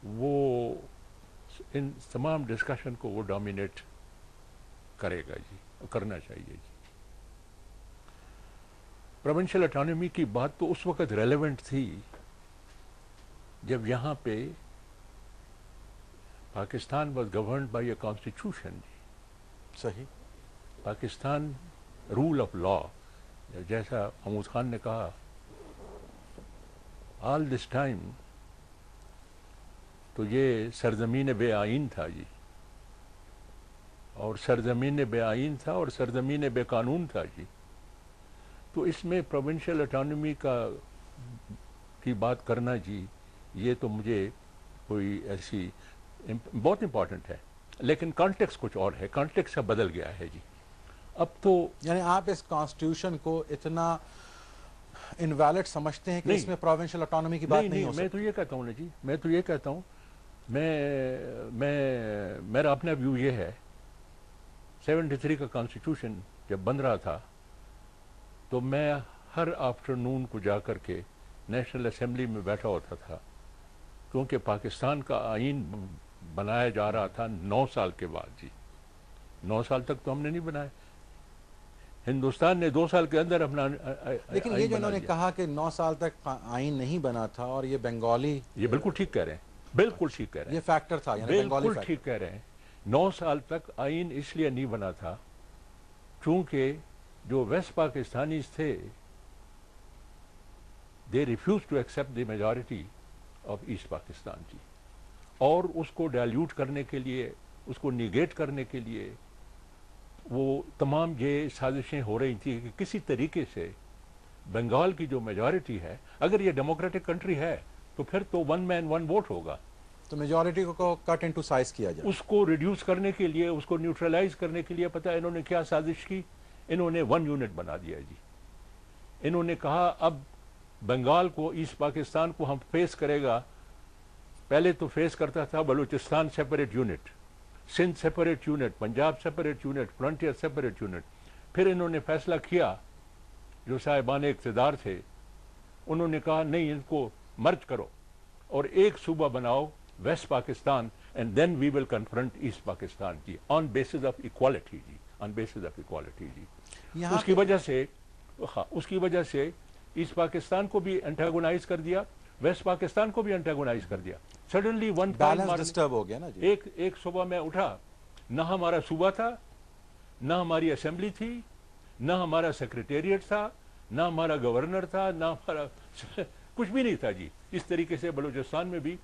وہ ان تمام ڈسکشن کو وہ ڈومینیٹ کرے گا جی، کرنا چاہیے جی۔ پروونشل اٹانومی کی بات تو اس وقت ریلیونٹ تھی جب یہاں پہ Pakistan was governed by a constitution جی۔ صحیح۔ پاکستان رول آف لا، جیسا محمود خان نے کہا، آل دس ٹائم تو یہ سرزمین بے آئین تھا جی، اور سرزمین بے آئین تھا اور سرزمین بے قانون تھا جی۔ تو اس میں پروونشل اٹانومی کی بات کرنا جی، یہ تو مجھے کوئی ایسی بہت امپورٹنٹ ہے، لیکن کانٹیکس کچھ اور ہے، کانٹیکس اب بدل گیا ہے جی۔ اب تو یعنی آپ اس کانسٹیٹیوشن کو اتنا انویلڈ سمجھتے ہیں کہ اس میں پروونشل اٹانومی کی بات نہیں ہو میں تو سکتی؟ یہ کہتا ہوں نا جی، میں تو یہ کہتا ہوں، میرا اپنا ویو یہ ہے، 73 کا کانسٹیٹیوشن جب بن رہا تھا تو میں ہر آفٹرنون کو جا کر کے نیشنل اسمبلی میں بیٹھا ہوتا تھا، کیونکہ پاکستان کا آئین بنایا جا رہا تھا 9 سال کے بعد جی۔ 9 سال تک تو ہم نے نہیں بنایا، ہندوستان نے 2 سال کے اندر اپنا لیکن یہ جو انہوں نے کہا کہ 9 سال تک آئین نہیں بنا تھا اور یہ بنگالی، یہ بالکل ٹھیک کہہ رہے ہیں، بالکل ٹھیک کہہ رہے ہیں، یہ فیکٹر تھا، یعنی بنگالی بالکل فیکٹر۔ ٹھیک کہہ رہے ہیں۔ 9 سال تک آئین اس لیے نہیں بنا تھا چونکہ جو ویسٹ پاکستانیز تھے they refused to accept the majority of east Pakistan جی، اور اس کو ڈائلیوٹ کرنے کے لیے، اس کو نیگیٹ کرنے کے لیے وہ تمام یہ سازشیں ہو رہی تھیں کہ کسی طریقے سے بنگال کی جو میجورٹی ہے، اگر یہ ڈیموکریٹک کنٹری ہے تو پھر تو 1 مین 1 ووٹ ہوگا، تو میجورٹی کو کٹ انٹو سائز کیا جائے۔ اس کو ریڈیوس کرنے کے لیے، اس کو نیوٹرلائز کرنے کے لیے پتہ ہے انہوں نے کیا سازش کی؟ انہوں نے 1 یونٹ بنا دیا جی۔ انہوں نے کہا اب بنگال کو، ایسٹ پاکستان کو ہم فیس کرے گا، پہلے تو فیس کرتا تھا Balochistan separate unit, Sindh separate unit, Punjab separate unit, frontier separate unit. پھر انہوں نے فیصلہ کیا، جو صاحبان اقتدار تھے انہوں نے کہا نہیں، ان کو مرج کرو اور ایک صوبہ بناؤ west Pakistan, and then we will confront east Pakistan جی، آن بیسس آف ایکوالٹی جی، آن بیسس آف ایکوالٹی جی۔ اس کی وجہ سے ایسٹ پاکستان کو بھی انٹاگونائز کر دیا، ویسٹ پاکستان کو بھی انٹاگونائز کر دیا۔ سڈنلی بیلنس ڈسٹرب ہو گیا نا جی۔ ایک صبح میں اٹھا، نہ ہمارا صوبہ تھا، نہ ہماری اسمبلی تھی، نہ ہمارا سیکریٹریٹ تھا، نہ ہمارا گورنر تھا، نہ ہمارا کچھ بھی نہیں تھا جی۔ اس طریقے سے بلوچستان میں بھی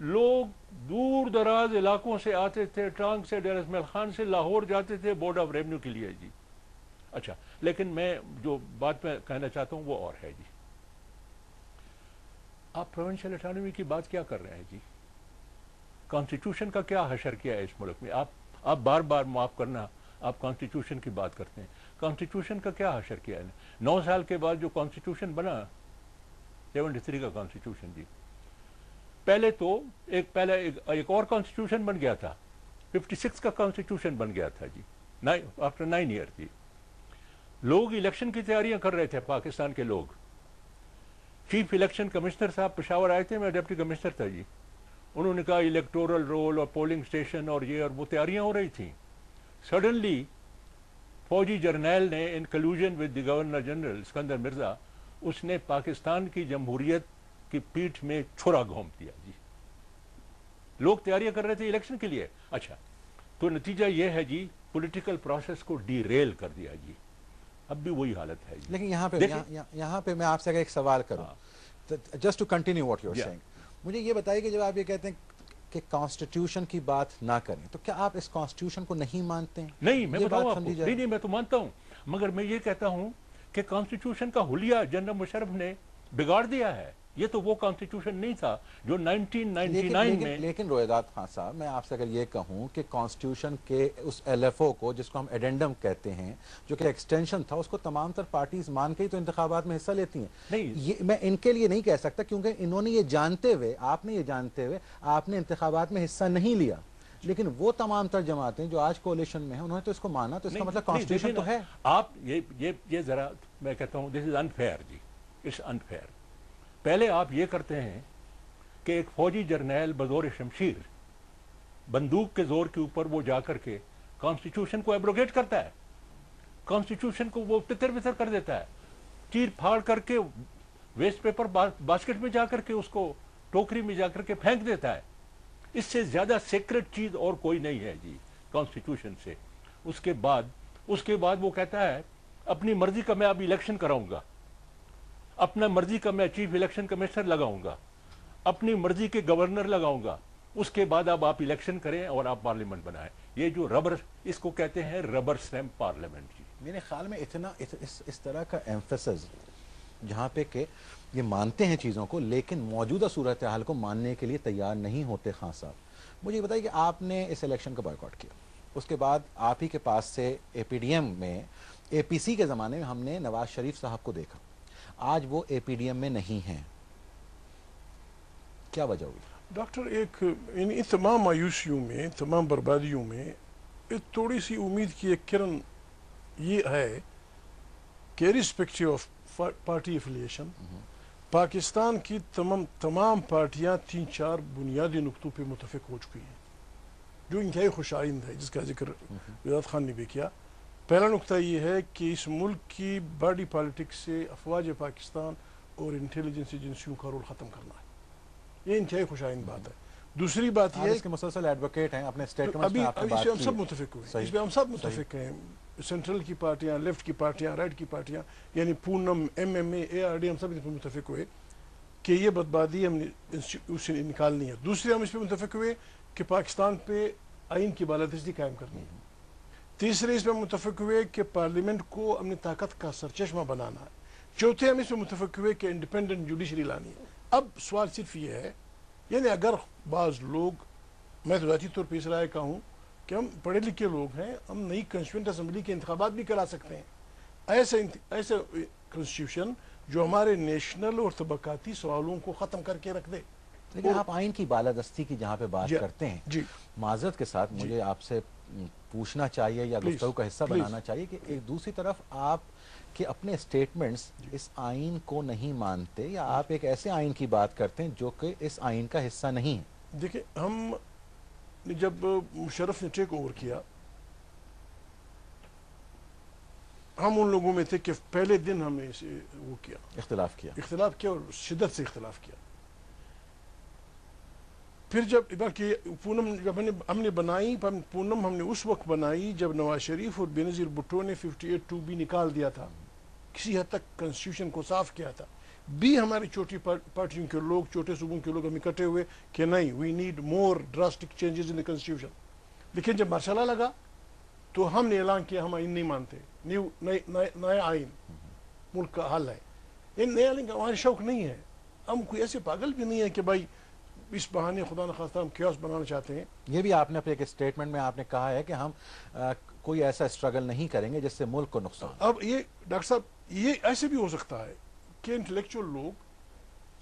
لوگ دور دراز علاقوں سے آتے تھے، ٹانگ سے، ڈیر اسماعیل خان سے لاہور جاتے تھے بورڈ آف ریونیو کے لیے جی۔ اچھا، لیکن میں جو بات میں کہنا چاہتا ہوں وہ اور ہے جی۔ آپ پروونشل اٹانومی کی بات کیا کر رہے ہیں جی؟ کانسٹیٹیوشن کا کیا حشر کیا ہے اس ملک میں؟ آپ بار بار معاف کرنا، آپ کانسٹیٹیوشن کی بات کرتے ہیں، کانسٹیٹیوشن کا کیا حشر کیا ہے؟ 9 سال کے بعد جو کانسٹیٹیوشن بنا، 73 کا کانسٹیٹیوشن جی، پہلے تو ایک اور کانسٹیٹیوشن بن گیا تھا، 56 کا کانسٹیٹیوشن بن گیا تھا جی، آفٹر 9 ایئر تھی۔ لوگ الیکشن کی تیاریاں کر رہے تھے، پاکستان کے لوگ۔ چیف الیکشن کمشنر صاحب پشاور آئے تھے، میں ڈپٹی کمشنر تھا جی، انہوں نے کہا الیکٹورل رول اور پولنگ اسٹیشن اور یہ اور وہ تیاریاں ہو رہی تھیں۔ سڈنلی فوجی جرنیل نے in collusion with the governor general Iskandar Mirza, اس نے پاکستان کی جمہوریت کی پیٹھ میں چھرا گھونپ دیا جی۔ لوگ تیاریاں کر رہے تھے الیکشن کے لیے۔ اچھا، تو نتیجہ یہ ہے جی، پولیٹیکل پروسیس کو ڈی ریل کر دیا جی۔ اب بھی وہی حالت ہے جی۔ لیکن یہاں پہ میں آپ سے اگر ایک سوال کروں، just to continue what you are seeing, مجھے یہ بتائیے کہ جب آپ یہ کہتے ہیں کہ کانسٹیٹیوشن کی بات نہ کریں، تو کیا آپ اس کانسٹیٹیوشن کو نہیں مانتے ہیں؟ نہیں، میں یہ بتاؤں بات آپ کو، سمجھی جائے۔ نہیں میں تو مانتا ہوں، مگر میں یہ کہتا ہوں کہ کانسٹیٹیوشن کا حلیہ جنرل مشرف نے بگاڑ دیا ہے۔ یہ تو وہ کانسٹیٹیوشن نہیں تھا جو 1999 میں۔ لیکن رویداد خان صاحب، میں آپ سے اگر یہ کہوں کہ کانسٹیٹیوشن کے اس ایل ایف او کو، جس کو ہم ایڈینڈم کہتے ہیں، جو کہ ایکسٹینشن تھا، اس کو تمام تر پارٹیز مان کے ہی تو انتخابات میں حصہ لیتی ہیں۔ نہیں، میں ان کے لیے نہیں کہہ سکتا، کیونکہ انہوں نے یہ جانتے ہوئے، آپ نے یہ جانتے ہوئے آپ نے انتخابات میں حصہ نہیں لیا، لیکن وہ تمام تر جماعتیں جو آج کولیشن میں ہیں، انہوں نے تو اس کو مانا، تو اس کا مطلب کانسٹیٹیوشن تو ہے۔ آپ یہ ذرا میں کہتا ہوں دس از انفیئر جی، اٹس انفیئر۔ پہلے آپ یہ کرتے ہیں کہ ایک فوجی جرنیل بزور شمشیر بندوق کے زور کے اوپر وہ جا کر کے کانسٹیٹیوشن کو ایبروگیٹ کرتا ہے، کانسٹیٹیوشن کو وہ تتر بتر کر دیتا ہے، چیر پھاڑ کر کے ویسٹ پیپر باسکٹ میں جا کر کے اس کو ٹوکری میں جا کر کے پھینک دیتا ہے. اس سے زیادہ سیکرٹ چیز اور کوئی نہیں ہے جی کانسٹیٹیوشن سے. اس کے بعد وہ کہتا ہے اپنی مرضی کا میں اب الیکشن کراؤں گا، اپنا مرضی کا میں چیف الیکشن کمشنر لگاؤں گا، اپنی مرضی کے گورنر لگاؤں گا، اس کے بعد اب آپ الیکشن کریں اور آپ پارلیمنٹ بنائیں. یہ جو ربر، اس کو کہتے ہیں ربر اسٹیمپ پارلیمنٹ. جی میرے خیال میں اتنا اس طرح کا ایمفیسس جہاں پہ کہ یہ مانتے ہیں چیزوں کو لیکن موجودہ صورتحال کو ماننے کے لیے تیار نہیں ہوتے. خان صاحب مجھے یہ بتائیے کہ آپ نے اس الیکشن کا بائیکاٹ کیا، اس کے بعد آپ ہی کے پاس سے اے پی ڈی ایم میں، اے پی سی کے زمانے میں ہم نے نواز شریف صاحب کو دیکھا، آج وہ اے پی ڈی ایم میں نہیں ہیں، کیا وجہ ہوئی؟ ڈاکٹر ایک ان تمام مایوسیوں میں، تمام بربادیوں میں ایک تھوڑی سی امید کی ایک کرن یہ ہے کہ respective of party affiliation Pakistan کی تمام پارٹیاں 3-4 بنیادی نقطوں پہ متفق ہو چکی ہیں جو انتہائی خوش آئند ہے، جس کا ذکر وزارت خان نے بھی کیا. پہلا نقطہ یہ ہے کہ اس ملک کی باڈی پالیٹکس سے افواج پاکستان اور انٹیلیجنس ایجنسیوں کا رول ختم کرنا ہے. یہ انتہائی خوش آئند بات ہے. دوسری بات یہ ہے کہ مسلسل ایڈوکیٹ ہیں، اپنے اسٹیٹمنٹ ابھی میں آپ نے اس بات پہ ہم کی سب ہے. متفق ہوئے، صحیح. اس پہ ہم سب متفق ہیں، سینٹرل کی پارٹیاں، لیفٹ کی پارٹیاں، رائٹ کی پارٹیاں، یعنی پونم، ایم ایم اے آر ڈی، ہم سب اس پہ متفق ہوئے کہ یہ بدبادی ہم نے اس سے نکالنی ہے. دوسرے ہم اس پہ متفق ہوئے کہ پاکستان پہ آئین کی بالادستی قائم کرنی ہے. تیسرے اس پہ متفق ہوئے کہ پارلیمنٹ کو اپنی طاقت کا سرچشمہ بنانا ہے. چوتھے ہم اس پہ متفق ہوئے کہ انڈیپینڈنٹ جوڈیشری لانی ہے. اب سوال صرف یہ ہے، یعنی اگر بعض لوگ، میں تو ذاتی طور پہ اس رائے کا ہوں کہ ہم پڑھے لکھے لوگ ہیں، ہم نئی کنسٹیٹیوئنٹ اسمبلی کے انتخابات بھی کرا سکتے ہیں. ایسے کنسٹیٹیوشن جو ہمارے نیشنل اور طبقاتی سوالوں کو ختم کر کے رکھ دے. لیکن آپ آئین کی بالادستی کی جہاں پہ بات کرتے ہیں، جی معذرت کے ساتھ مجھے آپ سے پوچھنا چاہیے یا گفتگو کا حصہ بنانا چاہیے کہ ایک دوسری طرف آپ کے اپنے اسٹیٹمنٹس اس آئین کو نہیں مانتے، یا آپ ایک ایسے آئین کی بات کرتے ہیں جو کہ اس آئین کا حصہ نہیں ہے. دیکھیں، ہم جب مشرف نے ٹیک اوور کیا، ہم ان لوگوں میں تھے کہ پہلے دن ہم نے اسے وہ کیا، اختلاف کیا اور شدت سے اختلاف کیا. پھر جب بلکہ پونم جب ہم نے بنائی، پونم ہم نے اس وقت بنائی جب نواز شریف اور بینظیر بھٹو نے 58(2) نکال دیا تھا، کسی حد تک کنسٹیٹیوشن کو صاف کیا تھا. بھی ہماری چھوٹی پارٹیوں کے لوگ، چھوٹے صوبوں کے لوگ ہم اکٹھے ہوئے کہ نہیں، we need more drastic changes in the constitution. لیکن جب مرحلہ لگا تو ہم نے اعلان کیا ہم آئین نہیں مانتے، نیا آئین ملک کا حل ہے. ان نئے آئین کا ہمارے شوق نہیں ہے. ہم کوئی ایسے پاگل بھی نہیں ہے کہ بھائی اس بہانے خدا نخواستہ ہم کیوس بنانا چاہتے ہیں. یہ بھی آپ نے اپنے ایک اسٹیٹمنٹ میں آپ نے کہا ہے کہ ہم کوئی ایسا اسٹرگل نہیں کریں گے جس سے ملک کو نقصان. اب یہ ڈاکٹر صاحب، یہ ایسے بھی ہو سکتا ہے کہ انٹلیکچوئل لوگ،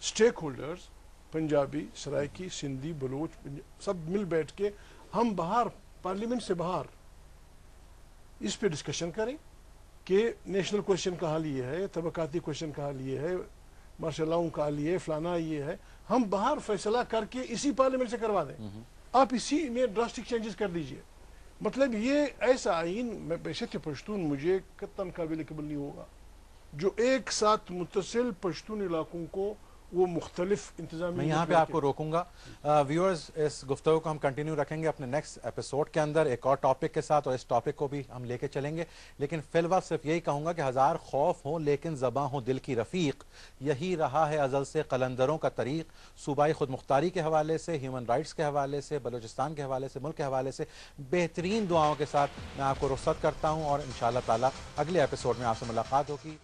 سٹیک ہولڈرز، پنجابی، سرائکی، سندھی، بلوچ، سب مل بیٹھ کے ہم باہر پارلیمنٹ سے باہر اس پہ ڈسکشن کریں کہ نیشنل کوشچن کا حل یہ ہے، طبقاتی کوشچن کا حل یہ ہے، مارشل لاؤں کا حل یہ ہے، فلانا یہ ہے. ہم باہر فیصلہ کر کے اسی پارلیمنٹ سے کروا دیں. آپ اسی میں ڈراسٹک چینجز کر دیجئے. مطلب یہ ایسا آئین، میں بیشک پشتون مجھے قطعاً قابل قبول نہیں ہوگا جو ایک ساتھ متصل پشتون علاقوں کو وہ مختلف انتظامی. میں یہاں پہ آپ کو روکوں گا. ویورز، اس گفتگو کو ہم کنٹینیو رکھیں گے اپنے نیکسٹ ایپیسوڈ کے اندر ایک اور ٹاپک کے ساتھ، اور اس ٹاپک کو بھی ہم لے کے چلیں گے. لیکن فی الوقت صرف یہی کہوں گا کہ ہزار خوف ہوں لیکن زباں ہوں دل کی رفیق. یہی رہا ہے ازل سے قلندروں کا طریق. صوبائی خود مختاری کے حوالے سے، ہیومن رائٹس کے حوالے سے، بلوچستان کے حوالے سے، ملک کے حوالے سے بہترین دعاؤں کے ساتھ میں آپ کو رخصت کرتا ہوں، اور انشاءاللہ تعالی اگلے ایپیسوڈ میں آپ سے ملاقات ہوگی.